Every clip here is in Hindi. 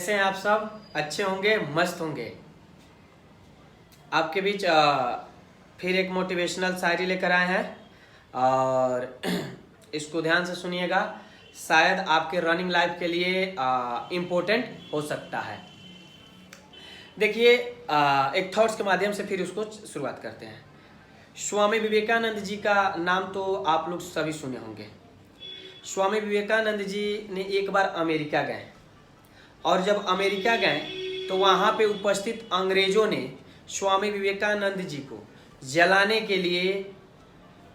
कैसे हैं आप सब? अच्छे होंगे, मस्त होंगे। आपके बीच फिर एक मोटिवेशनल शायरी लेकर आए हैं और इसको ध्यान से सुनिएगा। शायद आपके रनिंग लाइफ के लिए इम्पोर्टेंट हो सकता है। देखिए, एक थॉट्स के माध्यम से फिर उसको शुरुआत करते हैं। स्वामी विवेकानंद जी का नाम तो आप लोग सभी सुने होंगे। स्वामी विवेकानंद जी ने एक बार अमेरिका गए और जब अमेरिका गए तो वहाँ पे उपस्थित अंग्रेजों ने स्वामी विवेकानंद जी को जलाने के लिए,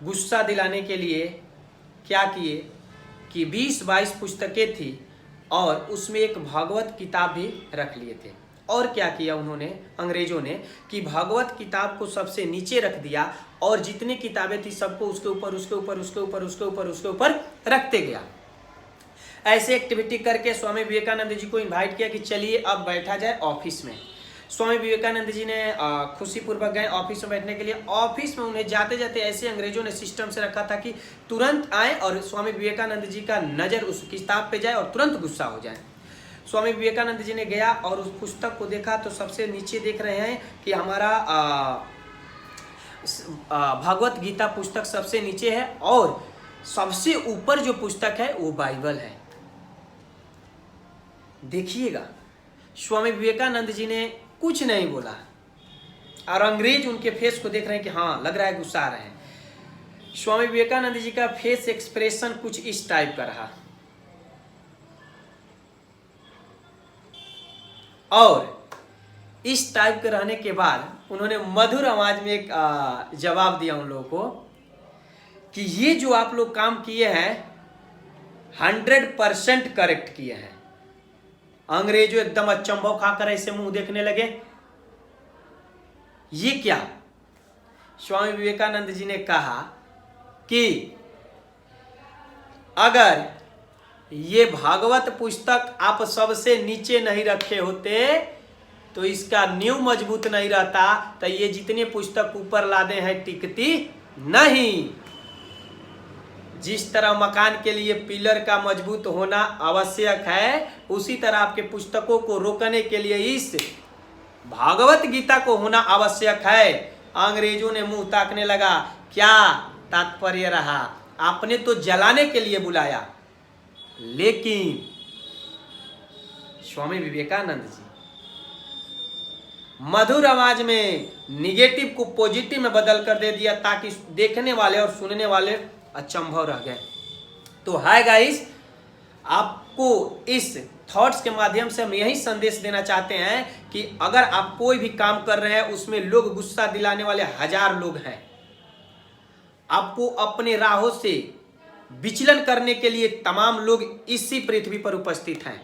गुस्सा दिलाने के लिए क्या किए कि 20-22 पुस्तकें थी और उसमें एक भागवत किताब भी रख लिए थे। और क्या किया उन्होंने, अंग्रेजों ने, कि भागवत किताब को सबसे नीचे रख दिया और जितनी किताबें थी सबको उसके ऊपर उसके ऊपर उसके ऊपर उसके ऊपर उसके ऊपर रखते गया। ऐसे एक्टिविटी करके स्वामी विवेकानंद जी को इनवाइट किया कि चलिए अब बैठा जाए ऑफिस में। स्वामी विवेकानंद जी ने खुशीपूर्वक गए ऑफिस में बैठने के लिए। ऑफिस में उन्हें जाते जाते ऐसे अंग्रेजों ने सिस्टम से रखा था कि तुरंत आए और स्वामी विवेकानंद जी का नज़र उस किताब पे जाए और तुरंत गुस्सा हो जाए। स्वामी विवेकानंद जी ने गया और उस पुस्तक को देखा तो सबसे नीचे देख रहे हैं कि हमारा भागवत गीता पुस्तक सबसे नीचे है और सबसे ऊपर जो पुस्तक है वो बाइबल है। देखिएगा, स्वामी विवेकानंद जी ने कुछ नहीं बोला और अंग्रेज उनके फेस को देख रहे हैं कि हाँ, लग रहा है गुस्सा आ रहे हैं। स्वामी विवेकानंद जी का फेस एक्सप्रेशन कुछ इस टाइप का रहा और इस टाइप के रहने के बाद उन्होंने मधुर आवाज में एक जवाब दिया उन लोगों को कि ये जो आप लोग काम किए हैं 100% करेक्ट किए हैं। अंग्रेजों एकदम अचंभव खाकर ऐसे मुंह देखने लगे। ये क्या? स्वामी विवेकानंद जी ने कहा कि अगर ये भागवत पुस्तक आप सबसे नीचे नहीं रखे होते तो इसका नींव मजबूत नहीं रहता, तो ये जितने पुस्तक ऊपर लादे हैं टिकती नहीं। जिस तरह मकान के लिए पिलर का मजबूत होना आवश्यक है, उसी तरह आपके पुस्तकों को रोकने के लिए इस भागवत गीता को होना आवश्यक है। अंग्रेजों ने मुंह ताकने लगा। क्या तात्पर्य रहा? आपने तो जलाने के लिए बुलाया, लेकिन स्वामी विवेकानंद जी मधुर आवाज में निगेटिव को पॉजिटिव में बदल कर दे दिया ताकि देखने वाले और सुनने वाले अचंभव रह गए। तो हाय गाइस, आपको इस थॉट्स के माध्यम से हम यही संदेश देना चाहते हैं कि अगर आप कोई भी काम कर रहे हैं उसमें लोग गुस्सा दिलाने वाले 1000 लोग हैं। आपको अपने राहों से विचलन करने के लिए तमाम लोग इसी पृथ्वी पर उपस्थित हैं,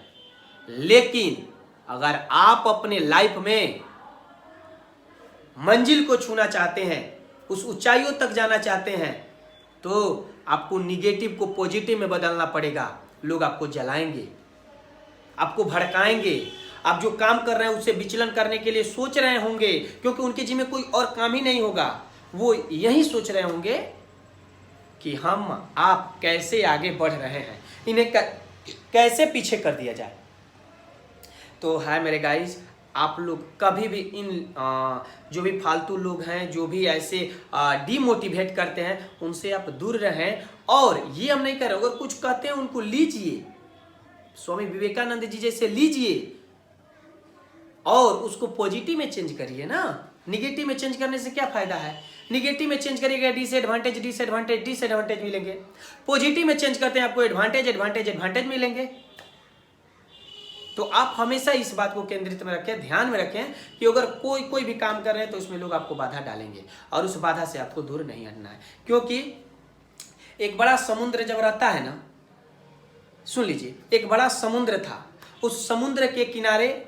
लेकिन अगर आप अपने लाइफ में मंजिल को छूना चाहते हैं, उस ऊंचाइयों तक जाना चाहते हैं, तो आपको निगेटिव को पॉजिटिव में बदलना पड़ेगा। लोग आपको जलाएंगे, आपको भड़काएंगे। आप जो काम कर रहे हैं उससे विचलन करने के लिए सोच रहे होंगे, क्योंकि उनके जी में कोई और काम ही नहीं होगा। वो यही सोच रहे होंगे कि हम आप कैसे आगे बढ़ रहे हैं, इन्हें कैसे पीछे कर दिया जाए। तो है मेरे गाइस, आप लोग कभी भी इन जो भी फालतू लोग हैं, जो भी ऐसे डिमोटिवेट करते हैं, उनसे आप दूर रहें। और ये हम नहीं कर रहे, अगर कुछ कहते हैं उनको लीजिए, स्वामी विवेकानंद जी जैसे लीजिए और उसको पॉजिटिव में चेंज करिए ना। निगेटिव में चेंज करने से क्या फायदा है? निगेटिव में चेंज करिएगा डिसएडवांटेज डिसएडवांटेज डिसएडवांटेज मिलेंगे। पॉजिटिव में चेंज करते हैं आपको एडवांटेज एडवांटेज एडवांटेज मिलेंगे। तो आप हमेशा इस बात को केंद्रित में रखें, ध्यान में रखें कि अगर कोई भी काम कर रहे हैं तो उसमें लोग आपको बाधा डालेंगे और उस बाधा से आपको दूर नहीं हटना है। क्योंकि एक बड़ा समुद्र जब रहता है ना, सुन लीजिए, एक बड़ा समुद्र था। उस समुद्र के किनारे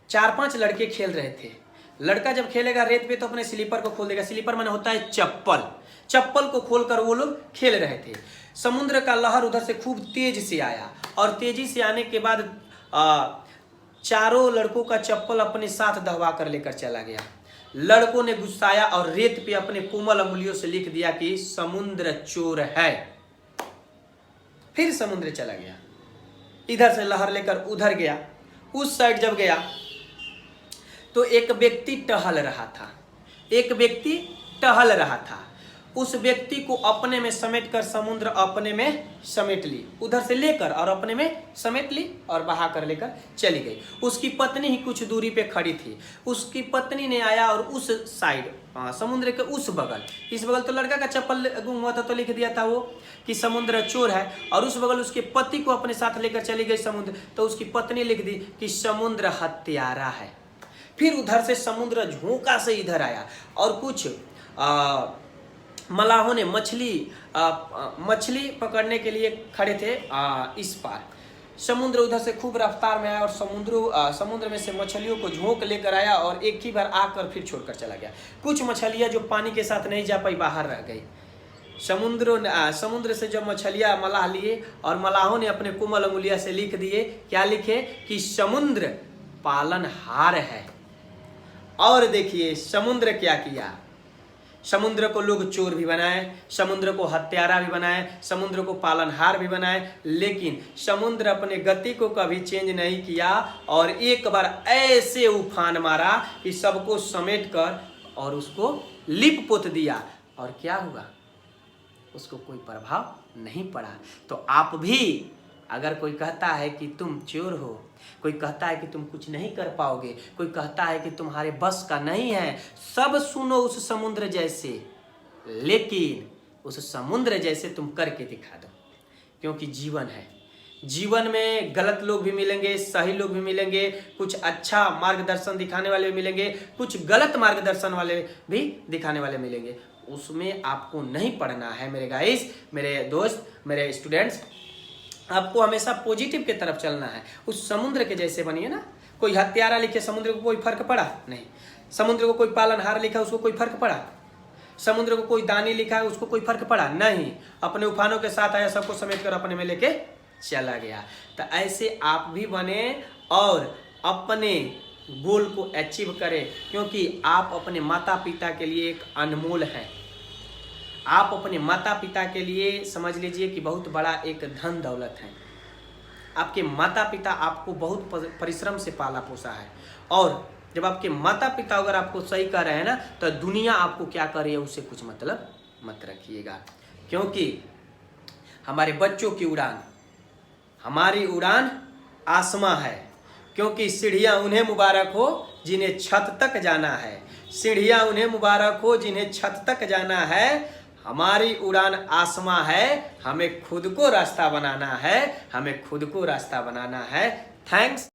4-5 लड़के खेल रहे थे। लड़का जब खेलेगा रेत पे तो अपने स्लीपर को खोल देगा। स्लीपर माने होता है चप्पल। चप्पल को खोलकर वो लोग खेल रहे थे। समुद्र का लहर उधर से खूब तेज से आया और तेजी से आने के बाद चारों लड़कों का चप्पल अपने साथ दबा कर लेकर चला गया। लड़कों ने गुस्साया और रेत पे अपने कोमल अंगुलियों से लिख दिया कि समुद्र चोर है। फिर समुद्र चला गया। इधर से लहर लेकर उधर गया। उस साइड जब गया तो एक व्यक्ति टहल रहा था, एक व्यक्ति टहल रहा था। उस व्यक्ति को अपने में समेट कर समुद्र अपने में समेट ली, उधर से लेकर और अपने में समेट ली और बहा कर लेकर चली गई। उसकी पत्नी ही कुछ दूरी पे खड़ी थी। उसकी पत्नी ने आया और उस साइड समुद्र के उस बगल, इस बगल तो लड़का का चप्पल गुम हुआ था तो लिख दिया था वो कि समुद्र चोर है, और उस बगल उसके पति को अपने साथ लेकर चली गई समुद्र, तो उसकी पत्नी लिख दी कि समुद्र हत्यारा है। फिर उधर से समुद्र झोंका से इधर आया और कुछ मलाहों ने मछली पकड़ने के लिए खड़े थे इस पार। समुद्र उधर से खूब रफ्तार में आया और समुद्र में से मछलियों को झोंक लेकर आया और एक ही बार आकर फिर छोड़कर चला गया। कुछ मछलियां जो पानी के साथ नहीं जा पाई बाहर रह गई। समुद्र से जब मछलियां मलाह लिए और मलाहों ने अपने कोमल अंगुलिया से लिख दिए, क्या लिखे कि समुद्र पालनहार है। और देखिए समुद्र क्या किया, समुद्र को लोग चोर भी बनाए, समुद्र को हत्यारा भी बनाए, समुद्र को पालनहार भी बनाए, लेकिन समुद्र अपने गति को कभी चेंज नहीं किया और एक बार ऐसे उफान मारा कि सबको समेट कर और उसको लिप पोत दिया। और क्या हुआ, उसको कोई प्रभाव नहीं पड़ा। तो आप भी, अगर कोई कहता है कि तुम चोर हो, कोई कहता है कि तुम कुछ नहीं कर पाओगे, कोई कहता है कि तुम्हारे बस का नहीं है, सब सुनो उस समुद्र जैसे, लेकिन उस समुद्र जैसे तुम करके दिखा दो। क्योंकि जीवन है, जीवन में गलत लोग भी मिलेंगे, सही लोग भी मिलेंगे, कुछ अच्छा मार्गदर्शन दिखाने वाले भी मिलेंगे, कुछ गलत मार्गदर्शन वाले भी दिखाने वाले मिलेंगे। उसमें आपको नहीं पढ़ना है मेरे गाइस, मेरे दोस्त, मेरे स्टूडेंट्स। आपको हमेशा पॉजिटिव के तरफ चलना है। उस समुद्र के जैसे बनिए ना। कोई हत्यारा लिखे, समुद्र को कोई फर्क पड़ा नहीं। समुद्र को कोई पालनहार लिखा, उसको कोई फर्क पड़ा। समुद्र को कोई दानी लिखा है, उसको कोई फर्क पड़ा नहीं। अपने उफानों के साथ आया, सबको समेट कर अपने में लेके चला गया। तो ऐसे आप भी बने और अपने गोल को अचीव करें, क्योंकि आप अपने माता पिता के लिए एक अनमोल हैं। आप अपने माता पिता के लिए समझ लीजिए कि बहुत बड़ा एक धन दौलत है। आपके माता पिता आपको बहुत परिश्रम से पाला पोसा है, और जब आपके माता पिता अगर आपको सही कर रहे हैं ना, तो दुनिया आपको क्या कर रही है उससे कुछ मतलब मत रखिएगा। क्योंकि हमारे बच्चों की उड़ान, हमारी उड़ान आसमां है। क्योंकि सीढ़ियाँ उन्हें मुबारक हो जिन्हें छत तक जाना है, सीढ़ियाँ उन्हें मुबारक हो जिन्हें छत तक जाना है। हमारी उड़ान आसमां है, हमें खुद को रास्ता बनाना है, हमें खुद को रास्ता बनाना है। थैंक्स।